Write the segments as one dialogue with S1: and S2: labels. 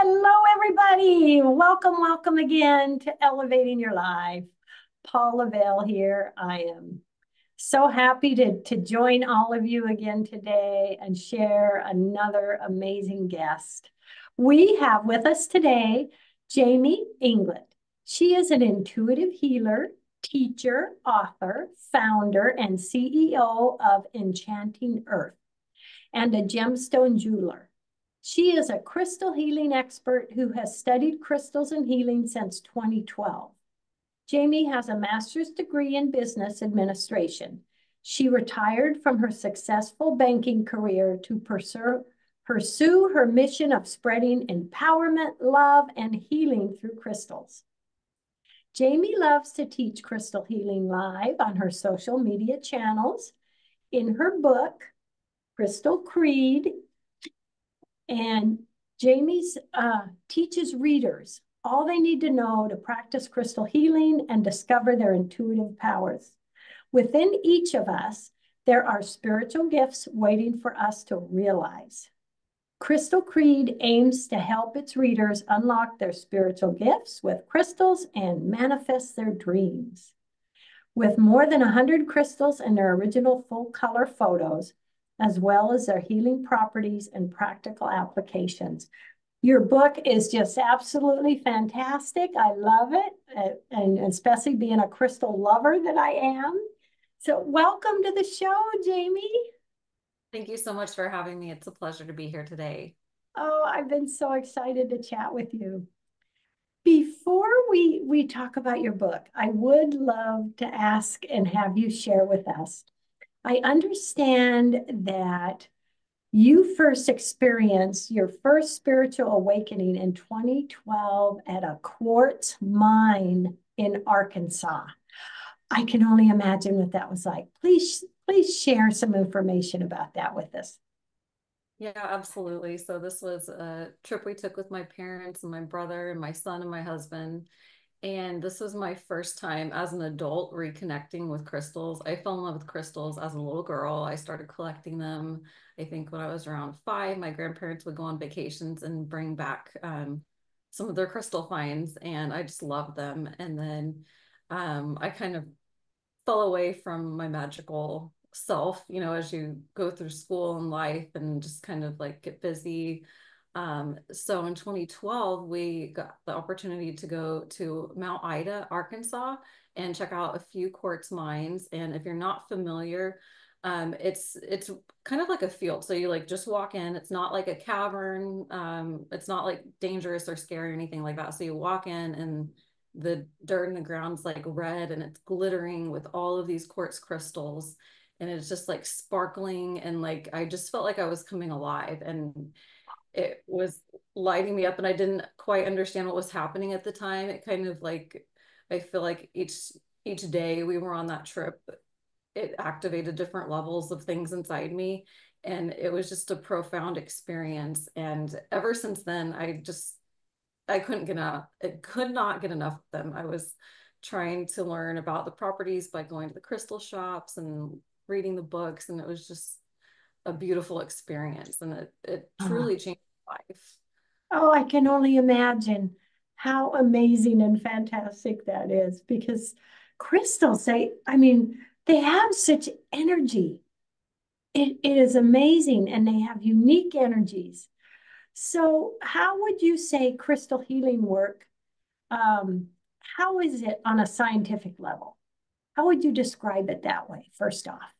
S1: Hello, everybody. Welcome, welcome again to Elevating Your Life. Paula Vail here. I am so happy to join all of you again today and share another amazing guest. We have with us today Jamie Inglett. She is an intuitive healer, teacher, author, founder, and CEO of Enchanting Earth and a gemstone jeweler. She is a crystal healing expert who has studied crystals and healing since 2012. Jamie has a master's degree in business administration. She retired from her successful banking career to pursue her mission of spreading empowerment, love, and healing through crystals. Jamie loves to teach crystal healing live on her social media channels, in her book, Crystal Creed, and Jamie's teaches readers all they need to know to practice crystal healing and discover their intuitive powers. Within each of us, there are spiritual gifts waiting for us to realize. Crystal Creed aims to help its readers unlock their spiritual gifts with crystals and manifest their dreams. With more than 100 crystals and their original full-color photos, as well as their healing properties and practical applications. Your book is just absolutely fantastic. I love it, and especially being a crystal lover that I am. So welcome to the show, Jamie.
S2: Thank you so much for having me. It's a pleasure to be here today.
S1: Oh, I've been so excited to chat with you. Before we talk about your book, I would love to ask and have you share with us. I understand that you first experienced your first spiritual awakening in 2012 at a quartz mine in Arkansas. I can only imagine what that was like. Please share some information about that with us.
S2: Yeah, absolutely. So this was a trip we took with my parents and my brother and my son and my husband. And this was my first time as an adult reconnecting with crystals. I fell in love with crystals as a little girl. I started collecting them. I think when I was around 5, my grandparents would go on vacations and bring back some of their crystal finds, and I just loved them. And then I kind of fell away from my magical self, as you go through school and life and just kind of like get busy. So in 2012, we got the opportunity to go to Mount Ida, Arkansas, and check out a few quartz mines. And if you're not familiar, it's kind of like a field. So you like just walk in. It's not like a cavern. It's not like dangerous or scary or anything like that. So you walk in and the dirt in the ground's like red and it's glittering with all of these quartz crystals. And it's just like sparkling. And like I just felt like I was coming alive. And it was lighting me up, and I didn't quite understand what was happening at the time. It kind of like, I feel like each day we were on that trip, it activated different levels of things inside me, and it was just a profound experience. And ever since then, I couldn't get enough. It could not get enough of them. I was trying to learn about the properties by going to the crystal shops and reading the books, and it was just a beautiful experience, and it
S1: Oh,
S2: truly changed my life.
S1: oh, I can only imagine how amazing and fantastic that is because crystals, they have such energy. It is amazing, and they have unique energies. So, how would you say crystal healing work? Um, how is it on a scientific level? How would you describe it that way, first off?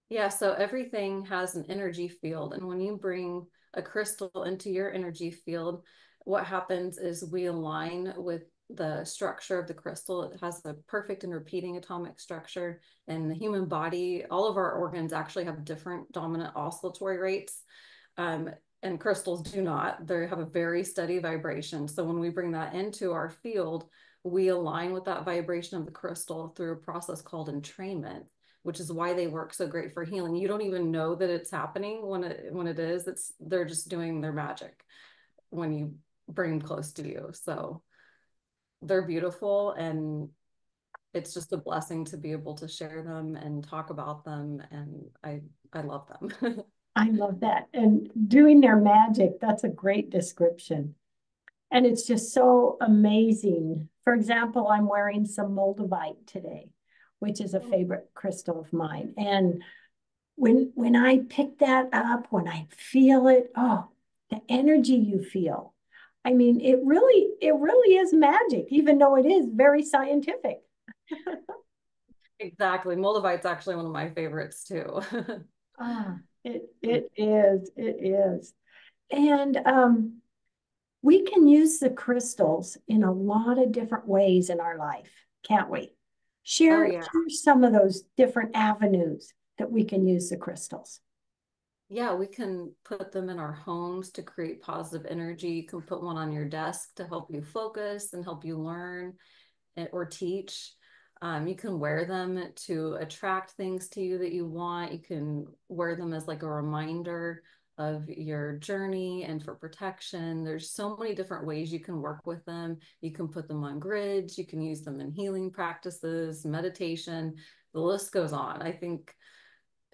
S2: Yeah, so everything has an energy field, and when you bring a crystal into your energy field, what happens is we align with the structure of the crystal. It has a perfect and repeating atomic structure, and the human body, all of our organs actually have different dominant oscillatory rates. Um, and crystals do not. They have a very steady vibration. So when we bring that into our field, we align with that vibration of the crystal through a process called entrainment, which is why they work so great for healing. You don't even know that it's happening when it is. They're just doing their magic when you bring them close to you. So they're beautiful, and it's just a blessing to be able to share them and talk about them, and I love them.
S1: I love that. And doing their magic, that's a great description. And it's just so amazing. For example, I'm wearing some moldavite today, which is a favorite crystal of mine. And when I pick that up, when I feel it, oh, the energy you feel. I mean, it really is magic, even though it is very scientific.
S2: Exactly. Moldavite's actually one of my favorites too.
S1: Ah, it is. And we can use the crystals in a lot of different ways in our life, can't we?
S2: Oh
S1: Share,
S2: yeah.
S1: share some of those different avenues that we can use the crystals.
S2: Yeah, we can put them in our homes to create positive energy. You can put one on your desk to help you focus and help you learn or teach. You can wear them to attract things to you that you want. You can wear them as like a reminder of your journey and for protection. There's so many different ways you can work with them. You can put them on grids. You can use them in healing practices, meditation. The list goes on. I think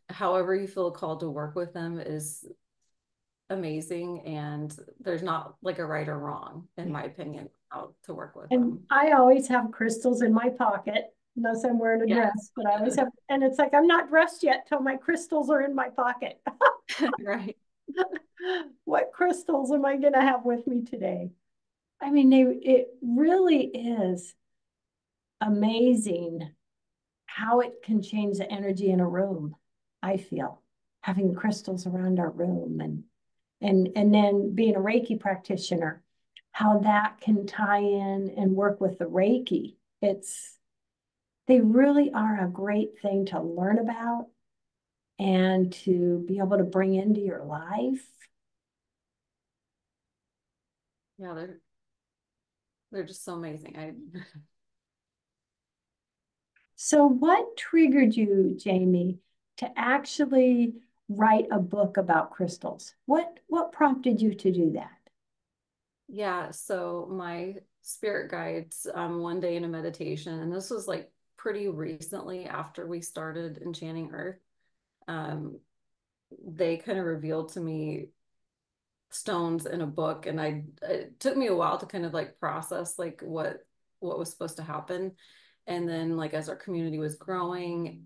S2: however you feel called to work with them is amazing, and there's not like a right or wrong in
S1: Yeah.
S2: my opinion how to work with
S1: And
S2: them.
S1: I always have crystals in my pocket, unless I'm wearing a
S2: Yeah.
S1: dress, but I always have, and it's like I'm not dressed yet till my crystals are in my pocket.
S2: Right.
S1: What crystals am I going to have with me today? I mean, it really is amazing how it can change the energy in a room, I feel, having crystals around our room and then being a Reiki practitioner, how that can tie in and work with the Reiki. They really are a great thing to learn about and to be able to bring into your life.
S2: Yeah, they're just so amazing. I
S1: So what triggered you, Jamie, to actually write a book about crystals? What prompted you to do that?
S2: Yeah, so my spirit guides one day in a meditation, and this was like pretty recently after we started enchanting earth. um they kind of revealed to me stones in a book, and I it took me a while to kind of like process like what was supposed to happen. And then like as our community was growing,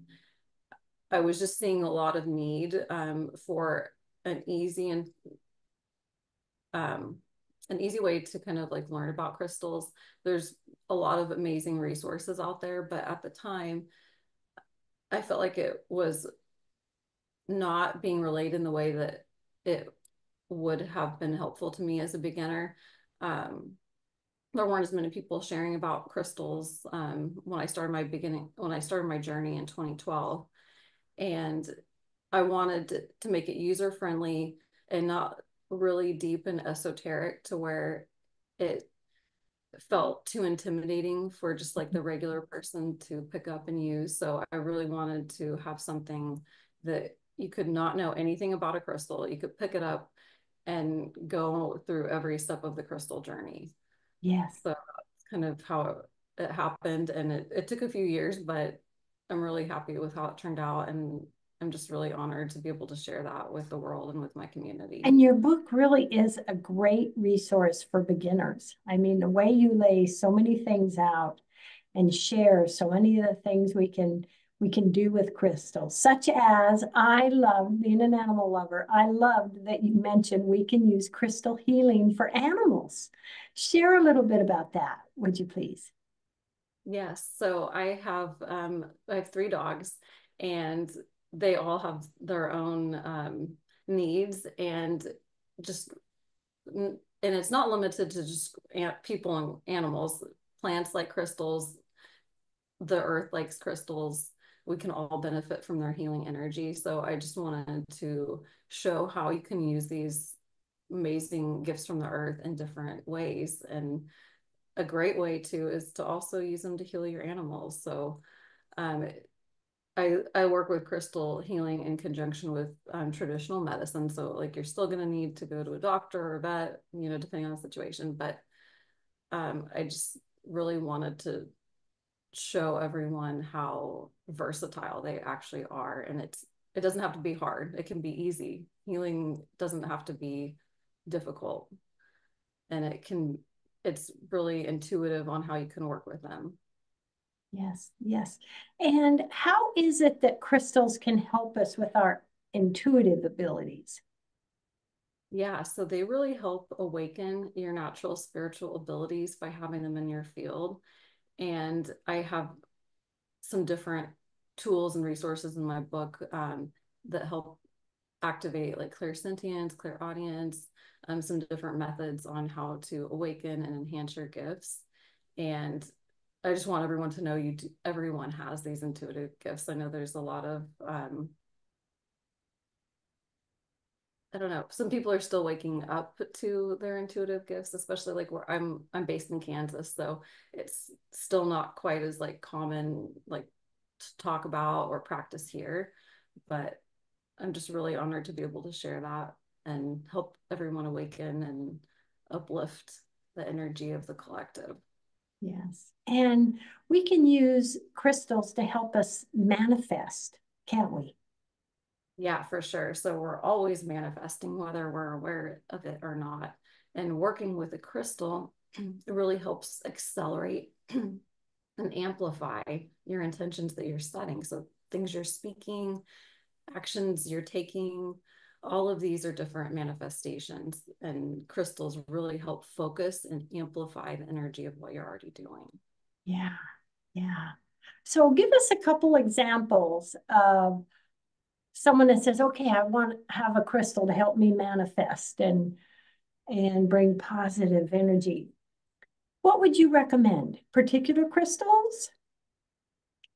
S2: I was just seeing a lot of need for an easy and um, an easy way to kind of like learn about crystals. There's a lot of amazing resources out there, but at the time, I felt like it was not being relayed in the way that it would have been helpful to me as a beginner. Um, there weren't as many people sharing about crystals when I started my journey in 2012, and I wanted to make it user friendly and not really deep and esoteric to where it felt too intimidating for just like the regular person to pick up and use. So I really wanted to have something that you could not know anything about a crystal. You could pick it up and go through every step of the crystal journey.
S1: Yes.
S2: So that's kind of how it happened. And it took a few years, but I'm really happy with how it turned out. And I'm just really honored to be able to share that with the world and with my community.
S1: And your book really is a great resource for beginners. I mean, the way you lay so many things out and share so many of the things we can do with crystals, such as I love being an animal lover. I loved that you mentioned we can use crystal healing for animals. Share a little bit about that, would you please?
S2: Yes. So I have three dogs, and they all have their own needs, and just and it's not limited to just people and animals. Plants like crystals, the earth likes crystals. We can all benefit from their healing energy. So I just wanted to show how you can use these amazing gifts from the earth in different ways. And a great way to is to also use them to heal your animals. So um, I work with crystal healing in conjunction with traditional medicine. So like you're still going to need to go to a doctor or a vet, depending on the situation. But I just really wanted to show everyone how versatile they actually are. And it doesn't have to be hard. It can be easy. Healing doesn't have to be difficult. And it can it's really intuitive on how you can work with them.
S1: Yes, yes. And how is it that crystals can help us with our intuitive abilities?
S2: Yeah, so they really help awaken your natural spiritual abilities by having them in your field. And I have some different tools and resources in my book that help activate like clairsentience, clairaudience, some different methods on how to awaken and enhance your gifts. And I just want everyone to know everyone has these intuitive gifts. I know there's a lot of I don't know. Some people are still waking up to their intuitive gifts, especially like where I'm based in Kansas, so it's still not quite as like common like to talk about or practice here. But I'm just really honored to be able to share that and help everyone awaken and uplift the energy of the collective.
S1: Yes. And we can use crystals to help us manifest, can't we?
S2: Yeah, for sure. So we're always manifesting, whether we're aware of it or not. And working with a crystal it really helps accelerate and amplify your intentions that you're setting. So things you're speaking, actions you're taking, all of these are different manifestations. And crystals really help focus and amplify the energy of what you're already doing.
S1: Yeah, yeah. So give us a couple examples of someone that says, okay, I want to have a crystal to help me manifest and bring positive energy. What would you recommend? Particular crystals?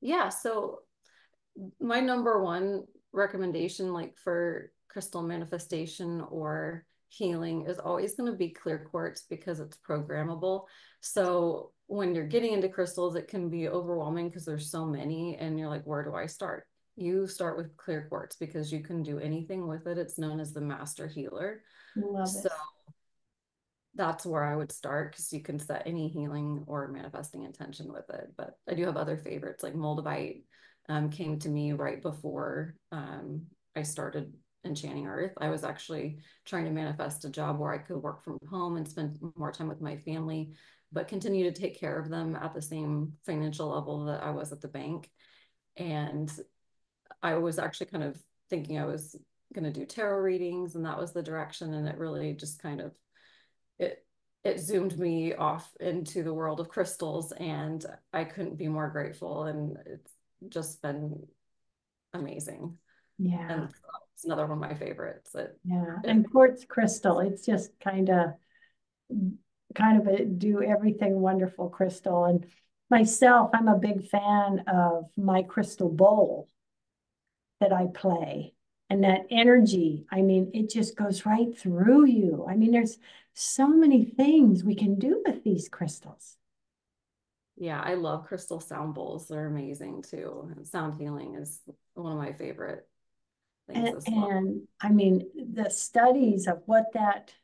S2: Yeah, so my number one recommendation, like for crystal manifestation or healing, is always going to be clear quartz because it's programmable. So when you're getting into crystals, it can be overwhelming because there's so many, and you're like, where do I start? You start with clear quartz because you can do anything with it. It's known as the master healer.
S1: Love
S2: So
S1: it.
S2: that's where I would start because you can set any healing or manifesting intention with it. But I do have other favorites like moldavite came to me right before I started enchanting earth. I was actually trying to manifest a job where I could work from home and spend more time with my family, but continue to take care of them at the same financial level that I was at the bank. And I was actually kind of thinking I was going to do tarot readings, and that was the direction. And it really just kind of it it zoomed me off into the world of crystals, and I couldn't be more grateful, and it's just been amazing.
S1: Yeah,
S2: And it's another one of my favorites.
S1: yeah.
S2: It
S1: And quartz crystal, it's just kind of a do everything wonderful crystal. And myself, I'm a big fan of my crystal bowl that I play. And that energy, I mean, it just goes right through you. I mean, there's so many things we can do with these crystals.
S2: yeah, I love crystal sound bowls. They're amazing too. And sound healing is one of my favorite things as well.
S1: And I mean, the studies of what that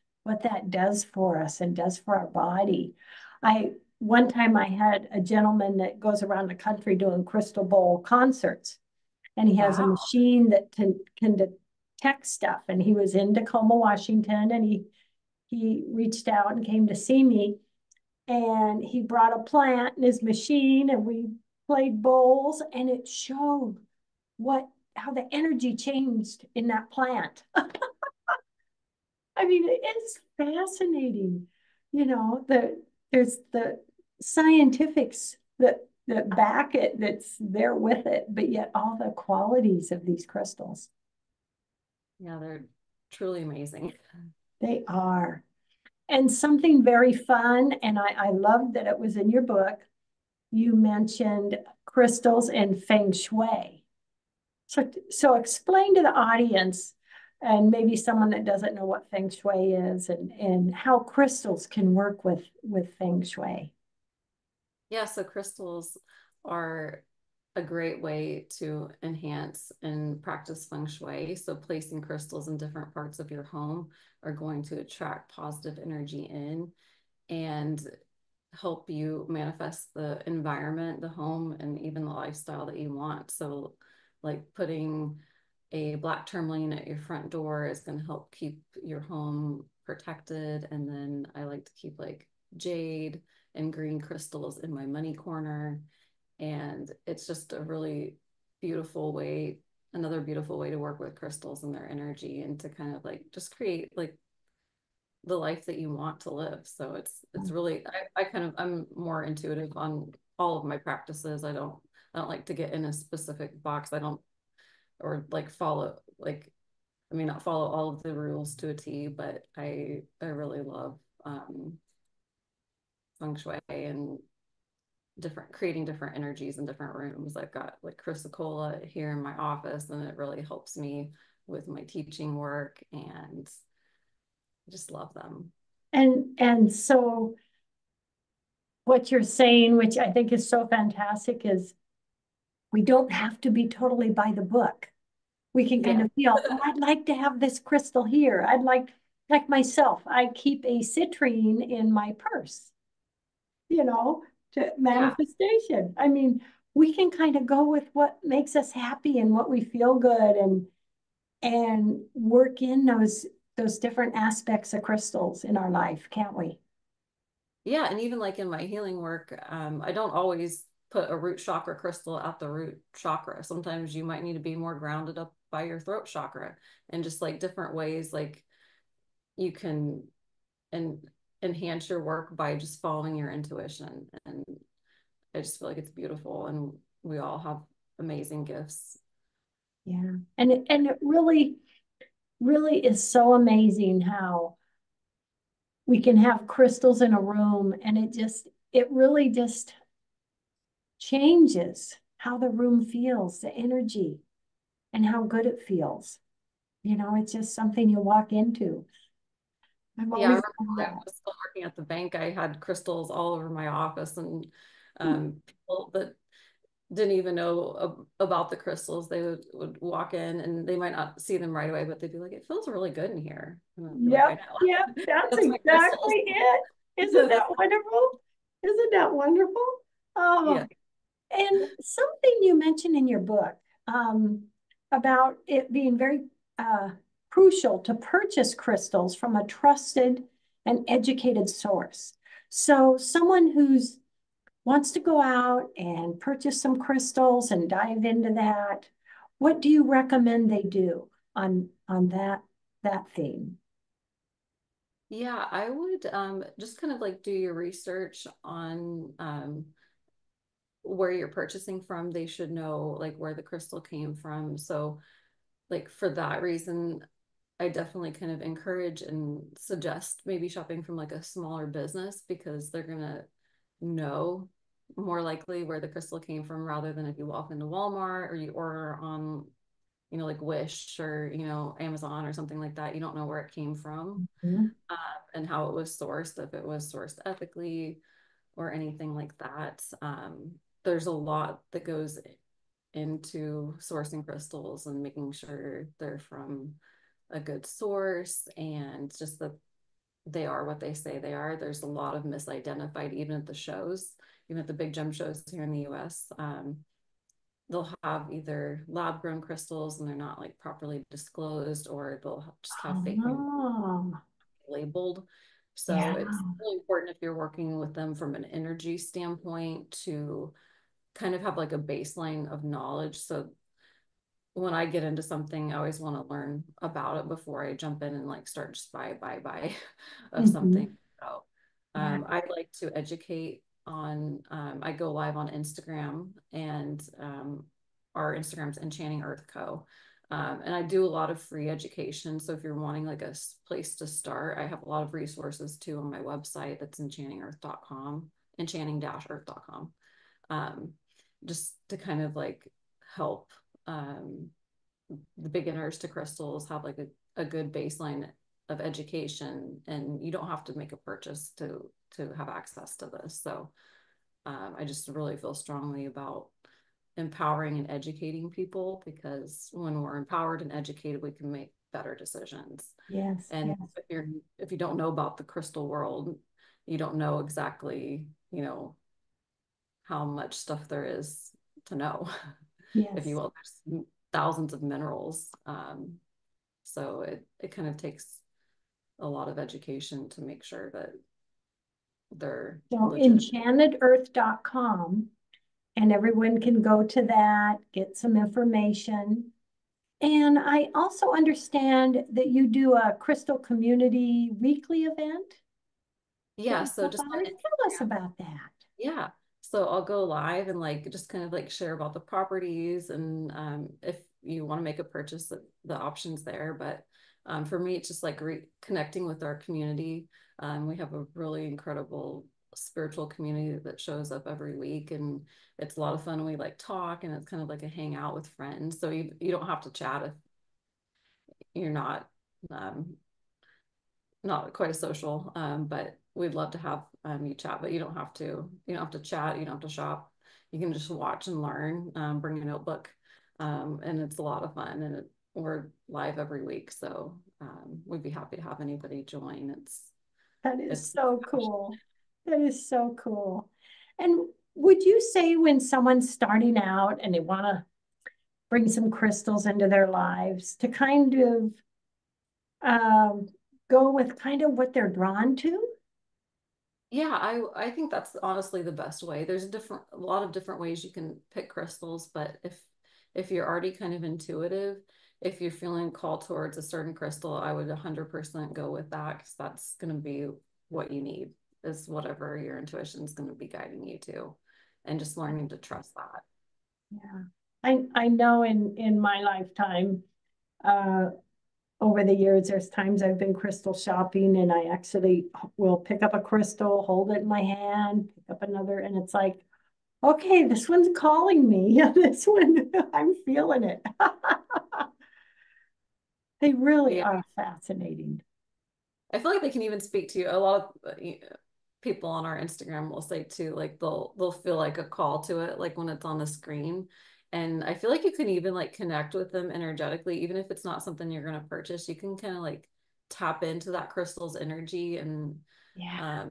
S1: does for us and does for our body. I one time I had a gentleman that goes around the country doing crystal bowl concerts, and he has a
S2: Wow.
S1: machine that can detect stuff. And he was in Tacoma, Washington, and he reached out and came to see me, and he brought a plant in his machine, and we played bowls, and it showed what how the energy changed in that plant. I mean, it's fascinating. There's the scientifics that back it, that's there with it, but yet all the qualities of these crystals,
S2: Yeah, they're truly amazing.
S1: they are. And something very fun, and I loved that it was in your book. You mentioned crystals and feng shui. So explain to the audience and maybe someone that doesn't know what feng shui is and how crystals can work with feng shui.
S2: Yeah, so crystals are a great way to enhance and practice feng shui. So placing crystals in different parts of your home are going to attract positive energy in and help you manifest the environment, the home, and even the lifestyle that you want. So like putting a black tourmaline at your front door is going to help keep your home protected. And then I like to keep like jade and green crystals in my money corner. And it's just a really beautiful way, another beautiful way to work with crystals and their energy and to kind of like just create like the life that you want to live. So it's really I'm more intuitive on all of my practices. I don't like to get in a specific box. I don't or like follow like I mean not follow all of the rules to a T, but I really love feng shui and different creating different energies in different rooms. I've got like chrysocolla here in my office and it really helps me with my teaching work and I just love them.
S1: And so what you're saying, which I think is so fantastic, is we don't have to be totally by the book. We can kind
S2: Yeah.
S1: of feel, oh, I'd like to have this crystal here. Like myself, I keep a citrine in my purse, you know, to
S2: Yeah.
S1: manifestation. I mean, we can kind of go with what makes us happy and what we feel good and work in those different aspects of crystals in our life, can't we?
S2: Yeah. And even like in my healing work, I don't always put a root chakra crystal at the root chakra. Sometimes you might need to be more grounded up by your throat chakra and just like different ways like you can and enhance your work by just following your intuition. And I just feel like it's beautiful and we all have amazing gifts.
S1: Yeah. And it really, really is so amazing how we can have crystals in a room and it really just changes how the room feels, the energy and how good it feels. You know, it's just something you walk into. I've
S2: Yeah, I
S1: always
S2: remember
S1: done
S2: when I
S1: that.
S2: was still working at the bank, I had crystals all over my office and people that didn't even know about the crystals, they would walk in and they might not see them right away, but they'd be like, it feels really good in here. And I'd be like, I
S1: Yep, yep,
S2: know.
S1: that's
S2: That's my
S1: exactly
S2: crystals.
S1: it. Isn't that wonderful? Isn't that wonderful?
S2: Yeah.
S1: Oh, and something you mentioned in your book about it being very uh, crucial to purchase crystals from a trusted and educated source. So someone who's wants to go out and purchase some crystals and dive into that, what do you recommend they do on that theme?
S2: Yeah, I would just kind of like do your research on where you're purchasing from. They should know like where the crystal came from. So like for that reason, I definitely kind of encourage and suggest maybe shopping from like a smaller business because they're gonna know more likely where the crystal came from rather than if you walk into Walmart or you order on, like Wish or, Amazon or something like that. You don't know where it came from
S1: Mhm.
S2: uh, and how it was sourced, if it was sourced ethically or anything like that. There's a lot that goes into sourcing crystals and making sure they're from a good source and just that they are what they say they are. There's a lot of misidentified, even at the shows, even at the big gem shows here in the US. They'll have either lab grown crystals and they're not like properly disclosed, or they'll just have fake names
S1: Oh,
S2: labeled. So
S1: yeah.
S2: it's really important if you're working with them from an energy standpoint to kind of have like a baseline of knowledge. So when I get into something, I always want to learn about it before I jump in and like start just buy of something.
S1: Mhm.
S2: So
S1: Yeah.
S2: I like to educate on, I go live on Instagram and our Instagram's Enchanting Earth Co. And I do a lot of free education. So if you're wanting like a place to start, I have a lot of resources too on my website. That's enchantingearth.com, enchanting-earth.com. Um, just to kind of like help um, the beginners to crystals have like a good baseline of education, and you don't have to make a purchase to have access to this. So I just really feel strongly about empowering and educating people, because when we're empowered and educated, we can make better decisions.
S1: Yes,
S2: And
S1: yes,
S2: if you don't know about the crystal world, you don't know exactly, how much stuff there is to know, if you
S1: yes.
S2: will. There's thousands of minerals. So it kind of takes a lot of education to make sure that they're
S1: So
S2: legitimate.
S1: enchantedearth.com, and everyone can go to that, get some information. And I also understand that you do a crystal community weekly event that
S2: Yeah,
S1: you
S2: so
S1: put
S2: just
S1: on.
S2: on
S1: Tell us
S2: Instagram.
S1: about that.
S2: Yeah. So I'll go live and like just kind of like share about the properties and if you want to make a purchase, the options there. But for me, it's just like reconnecting with our community. We have a really incredible spiritual community that shows up every week, and it's a lot of fun. We like talk, and it's kind of like a hangout with friends. So you don't have to chat if you're um, not quite a social, but we'd love to have you chat, but you don't have to chat, you don't have to shop. You can just watch and learn, bring a notebook. And it's a lot of fun and we're live every week. So we'd be happy to have anybody join.
S1: That is
S2: It's
S1: so cool. That is so cool. And would you say when someone's starting out and they want to bring some crystals into their lives to kind of um, go with kind of what they're drawn to?
S2: Yeah, I think that's honestly the best way. There's a lot of different ways you can pick crystals, but if you're already kind of intuitive, if you're feeling called towards a certain crystal, I would 100% go with that because that's going to be what you need is whatever your intuition is going to be guiding you to, and just learning to trust that.
S1: Yeah. I know in my lifetime, uh, over the years, there's times I've been crystal shopping and I actually will pick up a crystal, hold it in my hand, pick up another, and it's like, okay, this one's calling me. This one, I'm feeling it. They really
S2: Yeah,
S1: are fascinating.
S2: I feel like they can even speak to you. A lot of people on our Instagram will say too, like they'll feel like a call to it, like when it's on the screen. And I feel like you can even like connect with them energetically, even if it's not something you're going to purchase. You can kind of like tap into that crystal's energy and
S1: Yeah.
S2: um,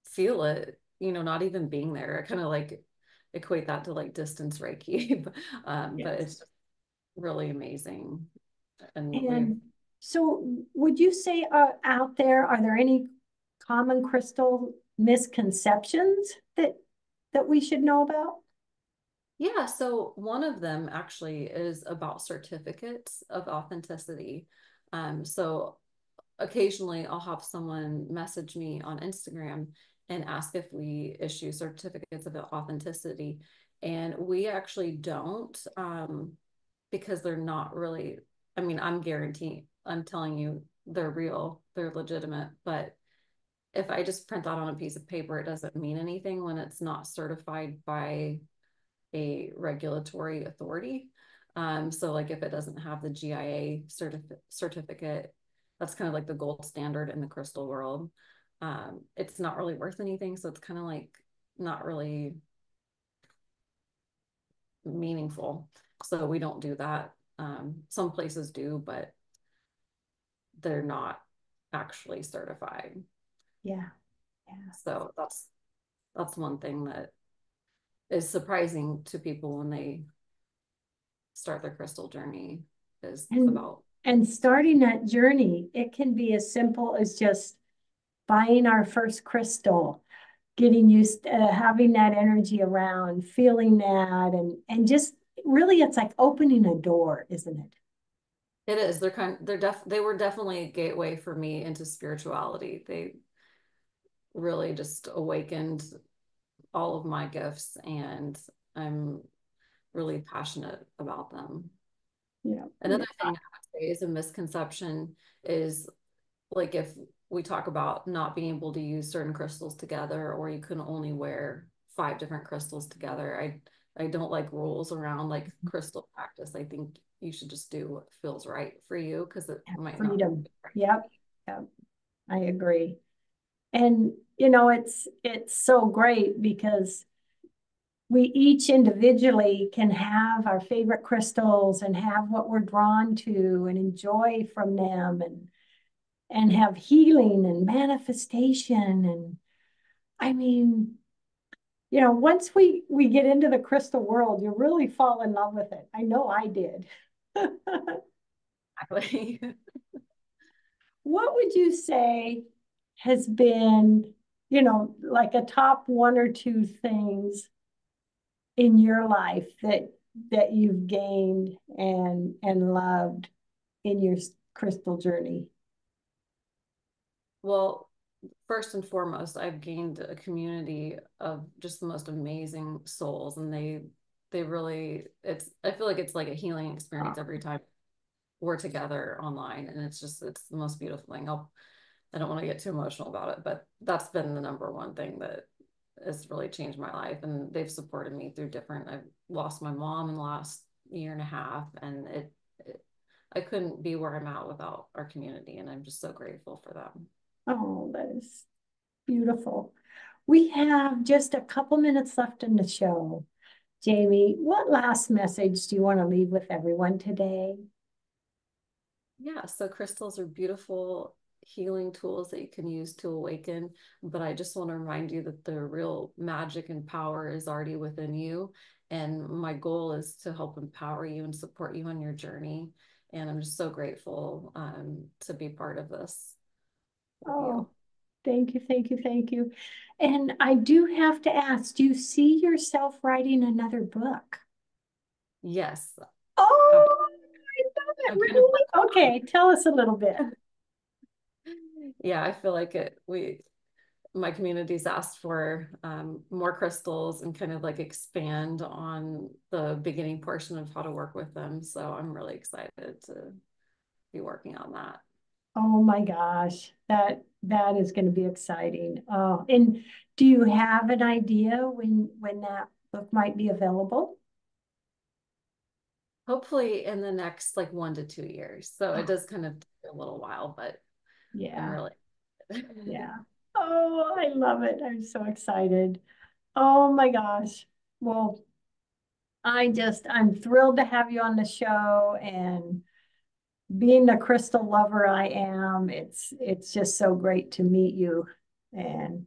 S2: feel it. Not even being there. I kind of like equate that to like distance Reiki, but
S1: Yes.
S2: it's just really amazing. And we have
S1: And so would you say out there, are there any common crystal misconceptions that we should know about?
S2: Yeah, so one of them actually is about certificates of authenticity. So occasionally I'll have someone message me on Instagram and ask if we issue certificates of authenticity. And we actually don't, because they're not really, I mean, I'm telling you they're real, they're legitimate, but if I just print that on a piece of paper, it doesn't mean anything when it's not certified by a regulatory authority. So like if it doesn't have the GIA certificate, that's kind of like the gold standard in the crystal world. It's not really worth anything. So it's kind of like not really meaningful. So we don't do that. Some places do, but they're not actually certified.
S1: Yeah. Yeah.
S2: So that's one thing that is surprising to people when they start their crystal journey is
S1: And
S2: about.
S1: and starting that journey, it can be as simple as just buying our first crystal, getting used to having that energy around, feeling that, and just really, it's like opening a door, isn't it?
S2: It is. They were definitely a gateway for me into spirituality. They really just awakened all of my gifts and I'm really passionate about them.
S1: Yeah.
S2: Another thing I would say is a misconception is like if we talk about not being able to use certain crystals together or you can only wear 5 different crystals together. I don't like rules around like crystal practice. I think you should just do what feels right for you because it might not be
S1: Freedom.
S2: right.
S1: Yep. Yep. I agree. And it's so great because we each individually can have our favorite crystals and have what we're drawn to and enjoy from them and have healing and manifestation. And I mean, once we get into the crystal world, you really fall in love with it. I know I did.
S2: Exactly.
S1: What would you say has been like a top one or two things in your life that you've gained and loved in your crystal journey.
S2: Well, first and foremost, I've gained a community of just the most amazing souls, and they really it's I feel like it's like a healing experience every time we're together online, and it's the most beautiful thing. I don't want to get too emotional about it, but that's been the number one thing that has really changed my life, and they've supported me through different. I've lost my mom in the last year and a half, and it I couldn't be where I'm at without our community, and I'm just so grateful for them.
S1: Oh, that is beautiful. We have just a couple minutes left in the show. Jamie, what last message do you want to leave with everyone today?
S2: Yeah, so crystals are beautiful healing tools that you can use to awaken, but I just want to remind you that the real magic and power is already within you. And my goal is to help empower you and support you on your journey. And I'm just so grateful to be part of this with
S1: Oh,
S2: you.
S1: thank you, thank you, thank you. And I do have to ask, do you see yourself writing another book?
S2: Yes, I'm,
S1: Oh, I love it,
S2: I'm kind of
S1: really? Okay, tell us a little bit.
S2: yeah, I feel like my community's asked for more crystals and kind of like expand on the beginning portion of how to work with them. So I'm really excited to be working on that.
S1: Oh my gosh, that is going to be exciting. Oh, and do you have an idea when that book might be available?
S2: Hopefully in the next like 1 to 2 years. So it
S1: Oh,
S2: does kind of take a little while, but I'm
S1: yeah,
S2: really
S1: yeah. Oh, I love it. I'm so excited. Oh my gosh. Well, I'm thrilled to have you on the show, and being the crystal lover I am, it's just so great to meet you. And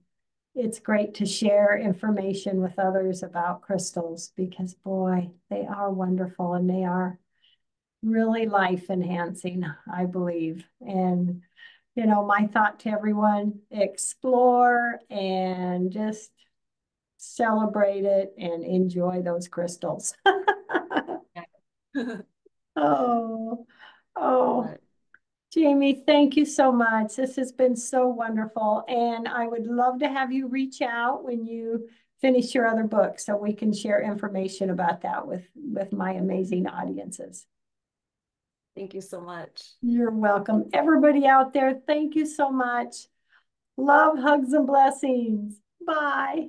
S1: it's great to share information with others about crystals because boy, they are wonderful and they are really life enhancing, I believe. And my thought to everyone, explore and just celebrate it and enjoy those crystals. Oh, oh,
S2: but
S1: Jamie, thank you so much. This has been so wonderful. And I would love to have you reach out when you finish your other book so we can share information about that with my amazing audiences.
S2: thank you so much.
S1: You're welcome. Everybody out there, thank you so much. Love, hugs, and blessings. Bye.